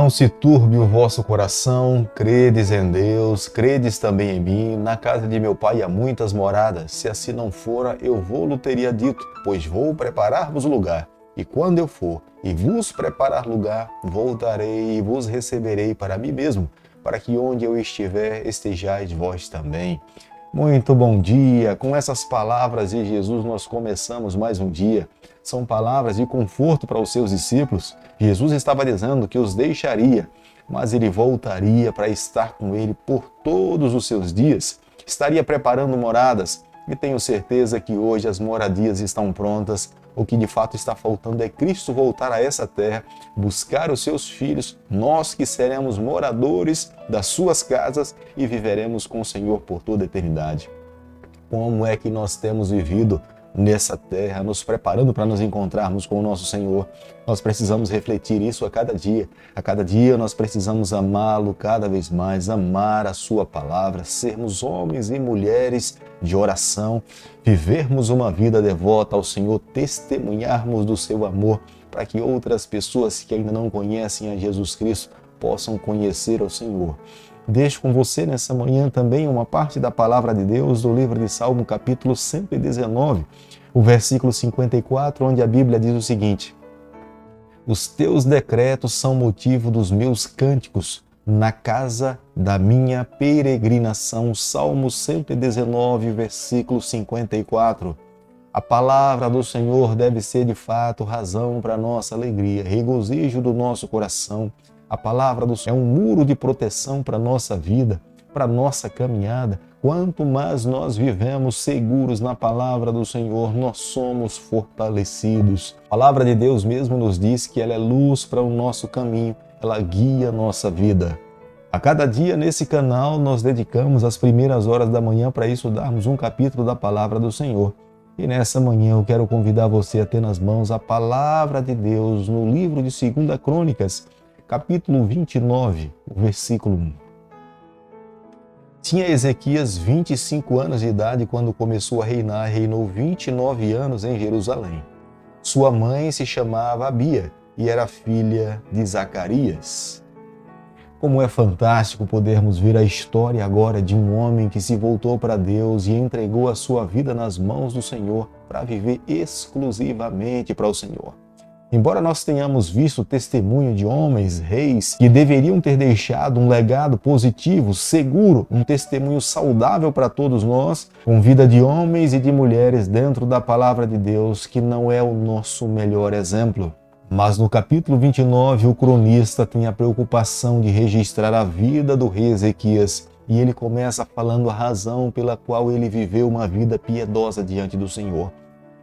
Não se turbe o vosso coração, credes em Deus, credes também em mim. Na casa de meu pai há muitas moradas. Se assim não fora, eu vou-lo teria dito, pois vou preparar-vos lugar. E quando eu for e vos preparar lugar, voltarei e vos receberei para mim mesmo, para que onde eu estiver, estejais vós também. Muito bom dia! Com essas palavras de Jesus nós começamos mais um dia. São palavras de conforto para os seus discípulos. Jesus estava dizendo que os deixaria, mas ele voltaria para estar com ele por todos os seus dias. Estaria preparando moradas e tenho certeza que hoje as moradias estão prontas. O que de fato está faltando é Cristo voltar a essa terra, buscar os seus filhos, nós que seremos moradores das suas casas e viveremos com o Senhor por toda a eternidade. Como é que nós temos vivido nessa terra, nos preparando para nos encontrarmos com o nosso Senhor? Nós precisamos refletir isso a cada dia. A cada dia nós precisamos amá-lo cada vez mais, amar a sua palavra, sermos homens e mulheres de oração, vivermos uma vida devota ao Senhor, testemunharmos do seu amor para que outras pessoas que ainda não conhecem a Jesus Cristo possam conhecer ao Senhor. Deixo com você nessa manhã também uma parte da palavra de Deus do livro de Salmo, capítulo 119, o versículo 54, onde a Bíblia diz o seguinte: Os teus decretos são motivo dos meus cânticos na casa da minha peregrinação. Salmo 119, versículo 54. A palavra do Senhor deve ser de fato razão para a nossa alegria, regozijo do nosso coração. A palavra do Senhor é um muro de proteção para a nossa vida, para a nossa caminhada. Quanto mais nós vivemos seguros na palavra do Senhor, nós somos fortalecidos. A palavra de Deus mesmo nos diz que ela é luz para o nosso caminho, ela guia a nossa vida. A cada dia nesse canal nós dedicamos as primeiras horas da manhã para estudarmos um capítulo da palavra do Senhor. E nessa manhã eu quero convidar você a ter nas mãos a palavra de Deus no livro de 2 Crônicas, capítulo 29, versículo 1. Tinha Ezequias 25 anos de idade quando começou a reinar, reinou 29 anos em Jerusalém. Sua mãe se chamava Abia e era filha de Zacarias. Como é fantástico podermos ver a história agora de um homem que se voltou para Deus e entregou a sua vida nas mãos do Senhor para viver exclusivamente para o Senhor. Embora nós tenhamos visto o testemunho de homens, reis, que deveriam ter deixado um legado positivo, seguro, um testemunho saudável para todos nós, com vida de homens e de mulheres dentro da palavra de Deus, que não é o nosso melhor exemplo. Mas no capítulo 29, o cronista tem a preocupação de registrar a vida do rei Ezequias, e ele começa falando a razão pela qual ele viveu uma vida piedosa diante do Senhor.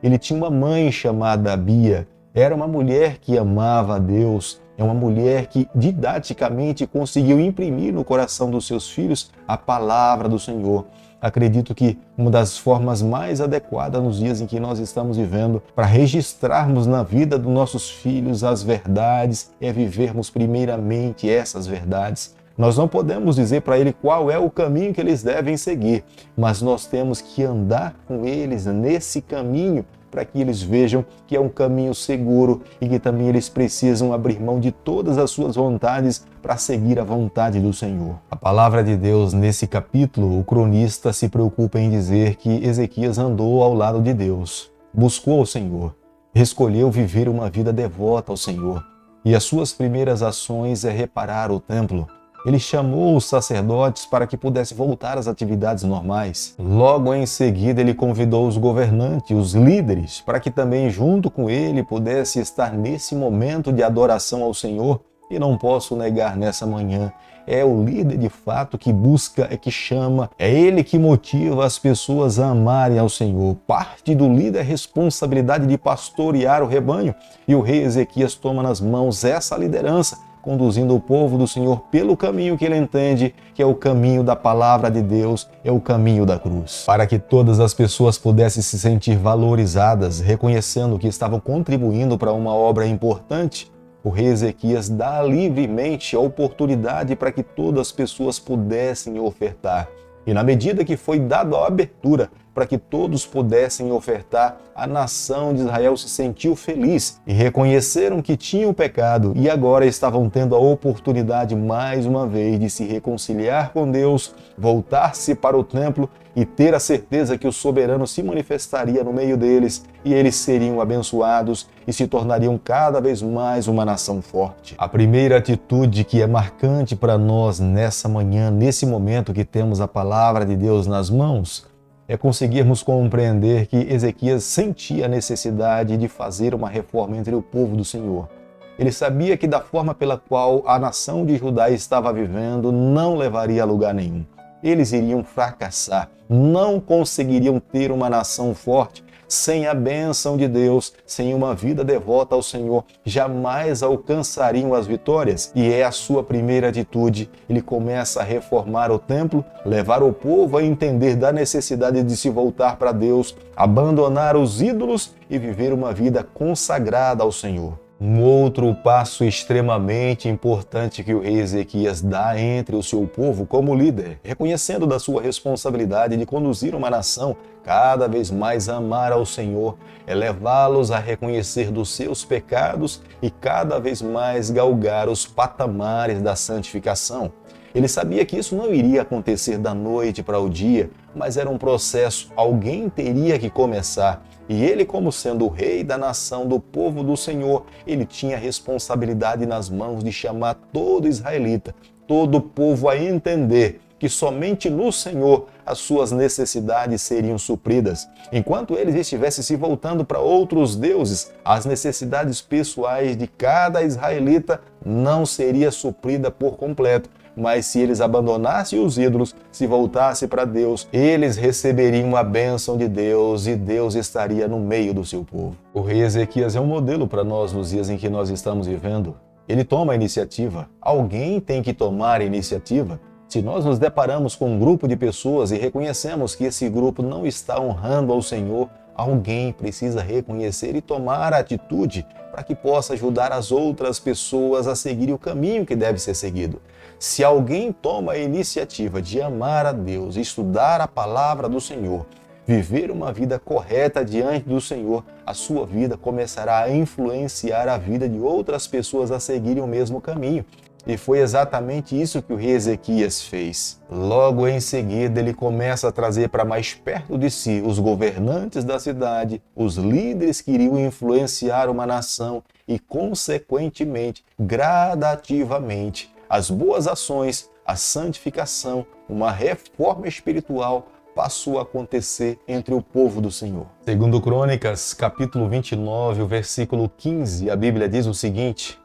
Ele tinha uma mãe chamada Abia. Era uma mulher que amava a Deus, é uma mulher que didaticamente conseguiu imprimir no coração dos seus filhos a palavra do Senhor. Acredito que uma das formas mais adequadas nos dias em que nós estamos vivendo para registrarmos na vida dos nossos filhos as verdades é vivermos primeiramente essas verdades. Nós não podemos dizer para eles qual é o caminho que eles devem seguir, mas nós temos que andar com eles nesse caminho para que eles vejam que é um caminho seguro e que também eles precisam abrir mão de todas as suas vontades para seguir a vontade do Senhor. A palavra de Deus nesse capítulo, o cronista se preocupa em dizer que Ezequias andou ao lado de Deus, buscou o Senhor, escolheu viver uma vida devota ao Senhor e as suas primeiras ações é reparar o templo. Ele chamou os sacerdotes para que pudesse voltar às atividades normais. Logo em seguida, ele convidou os governantes, os líderes, para que também junto com ele pudesse estar nesse momento de adoração ao Senhor. E não posso negar nessa manhã, é o líder de fato que busca, é que chama, é ele que motiva as pessoas a amarem ao Senhor. Parte do líder é a responsabilidade de pastorear o rebanho, e o rei Ezequias toma nas mãos essa liderança, conduzindo o povo do Senhor pelo caminho que ele entende, que é o caminho da palavra de Deus, é o caminho da cruz. Para que todas as pessoas pudessem se sentir valorizadas, reconhecendo que estavam contribuindo para uma obra importante, o rei Ezequias dá livremente a oportunidade para que todas as pessoas pudessem ofertar. E na medida que foi dada a abertura, para que todos pudessem ofertar, a nação de Israel se sentiu feliz e reconheceram que tinham pecado e agora estavam tendo a oportunidade mais uma vez de se reconciliar com Deus, voltar-se para o templo e ter a certeza que o soberano se manifestaria no meio deles e eles seriam abençoados e se tornariam cada vez mais uma nação forte. A primeira atitude que é marcante para nós nessa manhã, nesse momento que temos a palavra de Deus nas mãos, é conseguirmos compreender que Ezequias sentia a necessidade de fazer uma reforma entre o povo do Senhor. Ele sabia que da forma pela qual a nação de Judá estava vivendo não levaria a lugar nenhum. Eles iriam fracassar, não conseguiriam ter uma nação forte sem a bênção de Deus, sem uma vida devota ao Senhor, jamais alcançariam as vitórias. E é a sua primeira atitude. Ele começa a reformar o templo, levar o povo a entender da necessidade de se voltar para Deus, abandonar os ídolos e viver uma vida consagrada ao Senhor. Um outro passo extremamente importante que o rei Ezequias dá entre o seu povo como líder, reconhecendo da sua responsabilidade de conduzir uma nação cada vez mais a amar ao Senhor, é levá-los a reconhecer dos seus pecados e cada vez mais galgar os patamares da santificação. Ele sabia que isso não iria acontecer da noite para o dia, mas era um processo, alguém teria que começar. E ele, como sendo o rei da nação, do povo do Senhor, ele tinha a responsabilidade nas mãos de chamar todo israelita, todo o povo a entender que somente no Senhor as suas necessidades seriam supridas. Enquanto eles estivessem se voltando para outros deuses, as necessidades pessoais de cada israelita não seria suprida por completo. Mas se eles abandonassem os ídolos, se voltassem para Deus, eles receberiam a bênção de Deus e Deus estaria no meio do seu povo. O rei Ezequias é um modelo para nós nos dias em que nós estamos vivendo. Ele toma a iniciativa. Alguém tem que tomar a iniciativa. Se nós nos deparamos com um grupo de pessoas e reconhecemos que esse grupo não está honrando ao Senhor, alguém precisa reconhecer e tomar a atitude para que possa ajudar as outras pessoas a seguirem o caminho que deve ser seguido. Se alguém toma a iniciativa de amar a Deus, estudar a palavra do Senhor, viver uma vida correta diante do Senhor, a sua vida começará a influenciar a vida de outras pessoas a seguirem o mesmo caminho. E foi exatamente isso que o rei Ezequias fez. Logo em seguida, ele começa a trazer para mais perto de si os governantes da cidade, os líderes que iriam influenciar uma nação e, consequentemente, gradativamente, as boas ações, a santificação, uma reforma espiritual passou a acontecer entre o povo do Senhor. Segundo Crônicas, capítulo 29, o versículo 15, a Bíblia diz o seguinte: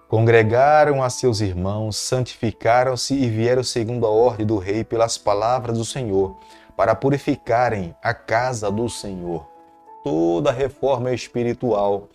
congregaram a seus irmãos, santificaram-se e vieram segundo a ordem do rei pelas palavras do Senhor, para purificarem a casa do Senhor. Toda reforma espiritual,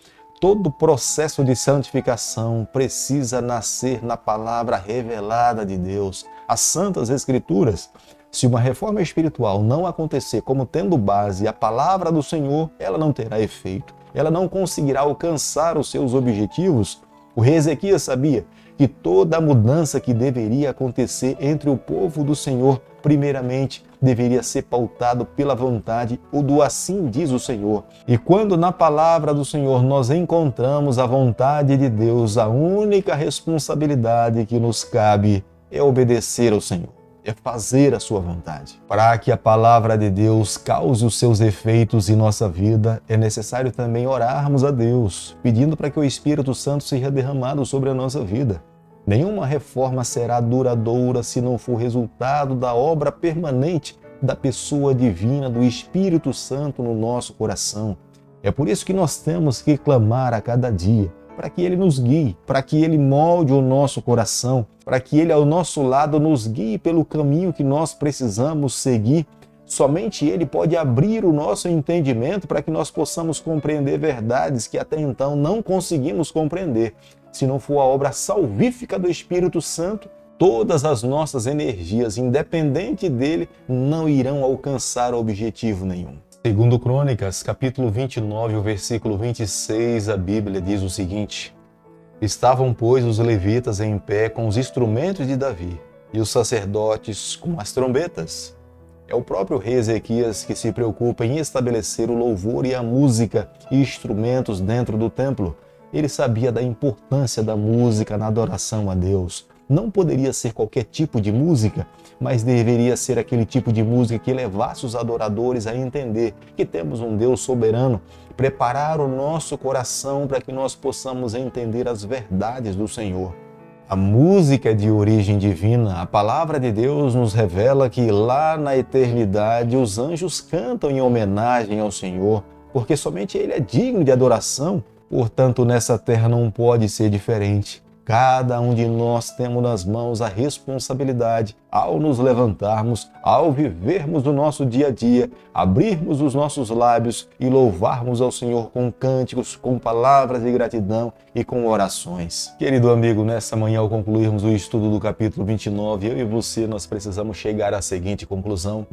todo processo de santificação precisa nascer na palavra revelada de Deus, as Santas Escrituras. Se uma reforma espiritual não acontecer como tendo base a palavra do Senhor, ela não terá efeito, ela não conseguirá alcançar os seus objetivos. O rei Ezequias sabia que toda a mudança que deveria acontecer entre o povo do Senhor, primeiramente, deveria ser pautado pela vontade ou do assim diz o Senhor. E quando na palavra do Senhor nós encontramos a vontade de Deus, a única responsabilidade que nos cabe é obedecer ao Senhor, é fazer a sua vontade. Para que a palavra de Deus cause os seus efeitos em nossa vida, é necessário também orarmos a Deus, pedindo para que o Espírito Santo seja derramado sobre a nossa vida. Nenhuma reforma será duradoura se não for resultado da obra permanente da pessoa divina do Espírito Santo no nosso coração. É por isso que nós temos que clamar a cada dia, para que Ele nos guie, para que Ele molde o nosso coração, para que Ele ao nosso lado nos guie pelo caminho que nós precisamos seguir. Somente Ele pode abrir o nosso entendimento para que nós possamos compreender verdades que até então não conseguimos compreender. Se não for a obra salvífica do Espírito Santo, todas as nossas energias, independente dele, não irão alcançar objetivo nenhum. Segundo Crônicas, capítulo 29, o versículo 26, a Bíblia diz o seguinte: estavam, pois, os levitas em pé com os instrumentos de Davi, e os sacerdotes com as trombetas. É o próprio rei Ezequias que se preocupa em estabelecer o louvor e a música e instrumentos dentro do templo. Ele sabia da importância da música na adoração a Deus. Não poderia ser qualquer tipo de música, mas deveria ser aquele tipo de música que levasse os adoradores a entender que temos um Deus soberano, preparar o nosso coração para que nós possamos entender as verdades do Senhor. A música é de origem divina. A palavra de Deus nos revela que lá na eternidade os anjos cantam em homenagem ao Senhor, porque somente Ele é digno de adoração. Portanto, nessa terra não pode ser diferente. Cada um de nós temos nas mãos a responsabilidade, ao nos levantarmos, ao vivermos o nosso dia a dia, abrirmos os nossos lábios e louvarmos ao Senhor com cânticos, com palavras de gratidão e com orações. Querido amigo, nessa manhã, ao concluirmos o estudo do capítulo 29, eu e você, nós precisamos chegar à seguinte conclusão: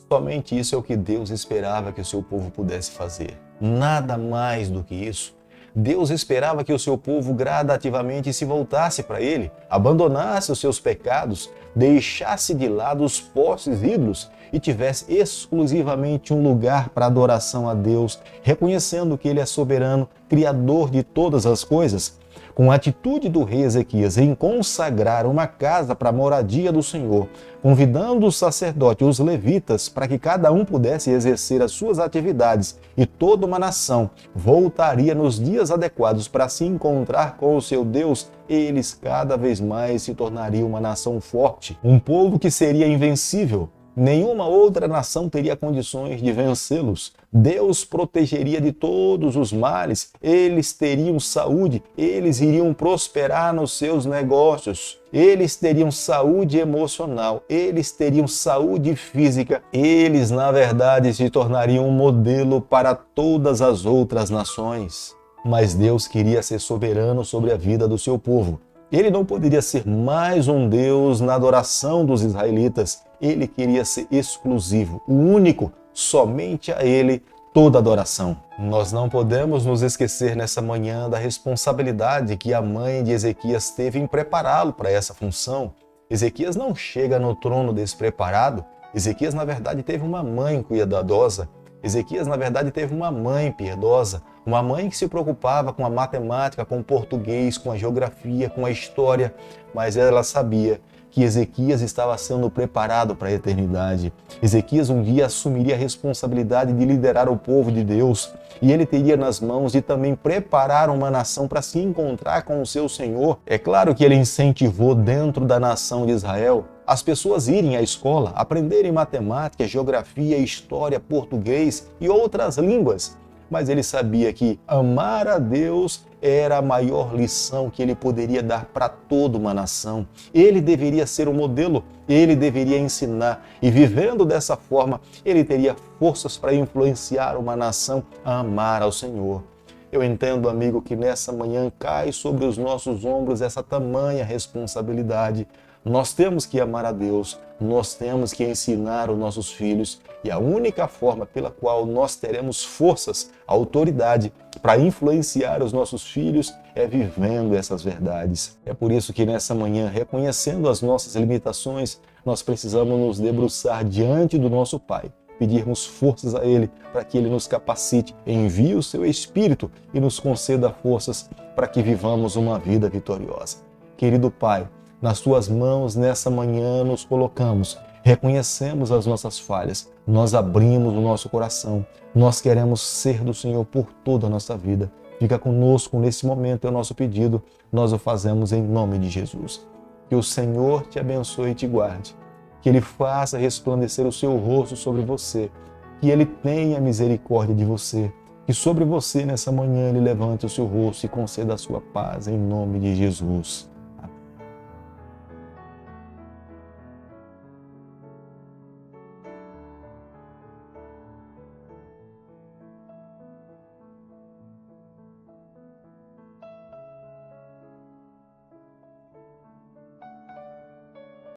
somente isso é o que Deus esperava que o seu povo pudesse fazer. Nada mais do que isso. Deus esperava que o seu povo gradativamente se voltasse para Ele, abandonasse os seus pecados, deixasse de lado os postes ídolos e tivesse exclusivamente um lugar para adoração a Deus, reconhecendo que Ele é soberano, Criador de todas as coisas. Com a atitude do rei Ezequias em consagrar uma casa para a moradia do Senhor, convidando o sacerdote e os levitas para que cada um pudesse exercer as suas atividades e toda uma nação voltaria nos dias adequados para se encontrar com o seu Deus, eles cada vez mais se tornariam uma nação forte, um povo que seria invencível. Nenhuma outra nação teria condições de vencê-los. Deus protegeria de todos os males, eles teriam saúde, eles iriam prosperar nos seus negócios, eles teriam saúde emocional, eles teriam saúde física, eles, na verdade, se tornariam um modelo para todas as outras nações. Mas Deus queria ser soberano sobre a vida do seu povo. Ele não poderia ser mais um Deus na adoração dos israelitas. Ele queria ser exclusivo, o único, somente a Ele toda adoração. Nós não podemos nos esquecer nessa manhã da responsabilidade que a mãe de Ezequias teve em prepará-lo para essa função. Ezequias não chega no trono despreparado. Ezequias, na verdade, teve uma mãe cuidadosa. Ezequias, na verdade, teve uma mãe piedosa, uma mãe que se preocupava com a matemática, com o português, com a geografia, com a história, mas ela sabia que Ezequias estava sendo preparado para a eternidade. Ezequias um dia assumiria a responsabilidade de liderar o povo de Deus e ele teria nas mãos de também preparar uma nação para se encontrar com o seu Senhor. É claro que ele incentivou dentro da nação de Israel as pessoas irem à escola, aprenderem matemática, geografia, história, português e outras línguas. Mas ele sabia que amar a Deus era a maior lição que ele poderia dar para toda uma nação. Ele deveria ser o modelo, ele deveria ensinar. E vivendo dessa forma, ele teria forças para influenciar uma nação a amar ao Senhor. Eu entendo, amigo, que nessa manhã cai sobre os nossos ombros essa tamanha responsabilidade. Nós temos que amar a Deus, nós temos que ensinar os nossos filhos e a única forma pela qual nós teremos forças, autoridade para influenciar os nossos filhos é vivendo essas verdades. É por isso que nessa manhã, reconhecendo as nossas limitações, nós precisamos nos debruçar diante do nosso Pai, pedirmos forças a Ele para que Ele nos capacite, envie o seu Espírito e nos conceda forças para que vivamos uma vida vitoriosa. Querido Pai, nas Tuas mãos, nessa manhã, nos colocamos, reconhecemos as nossas falhas, nós abrimos o nosso coração, nós queremos ser do Senhor por toda a nossa vida. Fica conosco nesse momento, é o nosso pedido, nós o fazemos em nome de Jesus. Que o Senhor te abençoe e te guarde, que Ele faça resplandecer o seu rosto sobre você, que Ele tenha misericórdia de você, que sobre você nessa manhã Ele levante o seu rosto e conceda a sua paz em nome de Jesus.